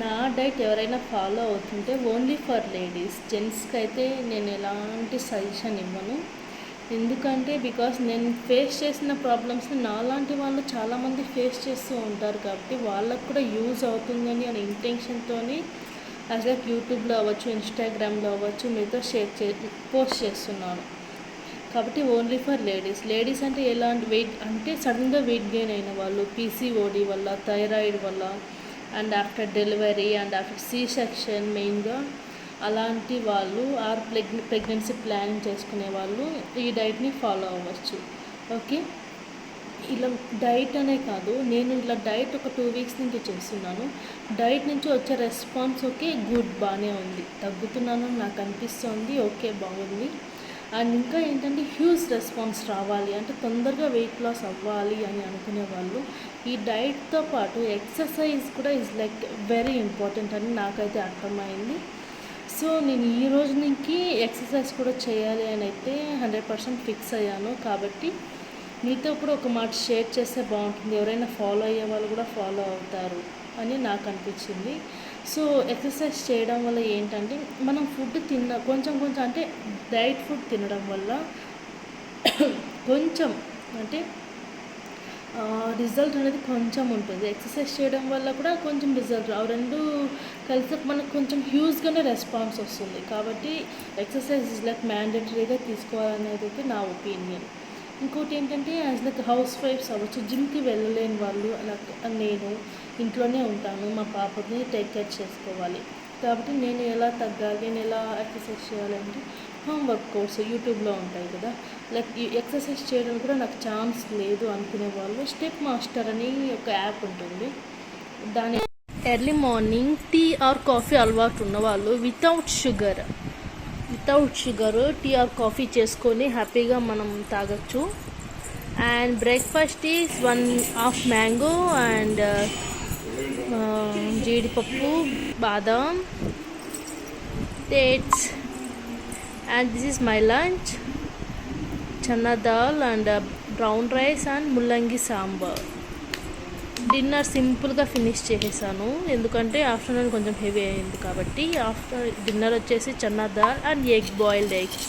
నా డైట్ ఎవరైనా ఫాలో అవుతుంటే ఓన్లీ ఫర్ లేడీస్, జెంట్స్కి అయితే నేను ఎలాంటి సజెషన్ ఇవ్వను. ఎందుకంటే బికాస్ నేను ఫేస్ చేసిన ప్రాబ్లమ్స్ని నాలాంటి వాళ్ళు చాలామంది ఫేస్ చేస్తూ ఉంటారు కాబట్టి వాళ్ళకు కూడా యూజ్ అవుతుందని అనే ఇంటెన్షన్తో యాజ్ లైక్ యూట్యూబ్లో అవ్వచ్చు, ఇన్స్టాగ్రామ్లో అవ్వచ్చు మీతో పోస్ట్ చేస్తున్నాను. కాబట్టి ఓన్లీ ఫర్ లేడీస్ అంటే ఎలాంటి వెయిట్ అంటే సడన్గా వెయిట్ గెయిన్ అయిన వాళ్ళు, పీసీఓడి వల్ల, థైరాయిడ్ వల్ల, and after delivery and after C section, మెయిన్గా అలాంటి వాళ్ళు ఆర్ ప్రెగ్నెన్సీ ప్లానింగ్ చేసుకునే వాళ్ళు ఈ డైట్ని ఫాలో అవ్వచ్చు. ఓకే, ఇలా డైట్ అనే కాదు, నేను ఇలా డైట్ ఒక 2 వీక్స్ నుంచి చేస్తున్నాను. డైట్ నుంచి వచ్చే రెస్పాన్స్ ఓకే గుడ్, బాగానే ఉంది, తగ్గుతున్నాను నాకు అనిపిస్తుంది, ఓకే బాగుంది. అండ్ ఇంకా ఏంటంటే హ్యూజ్ రెస్పాన్స్ రావాలి అంటే తొందరగా వెయిట్ లాస్ అవ్వాలి అని అనుకునే వాళ్ళు ఈ డైట్తో పాటు ఎక్సర్సైజ్ కూడా ఈజ్ లైక్ వెరీ ఇంపార్టెంట్ అని నాకైతే అర్థమైంది. సో నేను ఈ రోజు నుంచి ఎక్సర్సైజ్ కూడా చేయాలి అని అయితే 100% ఫిక్స్ అయ్యాను. కాబట్టి మీతో కూడా ఒక మాట షేర్ చేస్తే బాగుంటుంది, ఎవరైనా ఫాలో అయ్యే వాళ్ళు కూడా ఫాలో అవుతారు అని నాకు అనిపించింది. సో ఎక్సర్సైజ్ చేయడం వల్ల ఏంటంటే మనం ఫుడ్ కొంచెం అంటే డైట్ ఫుడ్ తినడం వల్ల కొంచెం అంటే రిజల్ట్ అనేది కొంచెం ఉంటుంది. ఎక్సర్సైజ్ చేయడం వల్ల కూడా కొంచెం రిజల్ట్, ఆ రెండు కలిసి మనకు కొంచెం హ్యూజ్గానే రెస్పాన్స్ వస్తుంది. కాబట్టి ఎక్సర్సైజ్ ఇస్ లైక్ మ్యాండేటరీగా తీసుకోవాలనేది అయితే నా ఒపీనియన్. ఇంకోటి ఏంటంటే యాజ్ లైక్ హౌస్ వైఫ్స్ అవ్వచ్చు, జిమ్కి వెళ్ళలేని వాళ్ళు, అలా నేను ఇంట్లోనే ఉంటాను, మా పాపని టేక్ కేర్ చేసుకోవాలి. కాబట్టి నేను ఎలా తగ్గాలి, నేను ఎలా ఎక్సర్సైజ్ చేయాలంటే హోమ్ వర్కౌట్స్ యూట్యూబ్లో ఉంటాయి కదా, లైక్ ఎక్సర్సైజ్ చేయడం కూడా నాకు ఛాన్స్ లేదు అనుకునే వాళ్ళు స్టెప్ మాస్టర్ అని ఒక యాప్ ఉంటుంది. దాని early morning tea or coffee అలవాటు ఉన్నవాళ్ళు without sugar tea or coffee చేసుకొని హ్యాపీగా మనం తాగొచ్చు. And breakfast is 1/2 mango and జీడిపప్పు, బాదం, dates. And this is my lunch, chana dal and brown rice and ముల్లంగి సాంబార్. డిన్నర్ సింపుల్గా ఫినిష్ చేసేసాను ఎందుకంటే ఆఫ్టర్నూన్ కొంచెం హెవీ అయింది. కాబట్టి ఆఫ్టర్ డిన్నర్ వచ్చేసి chana dal and boiled eggs.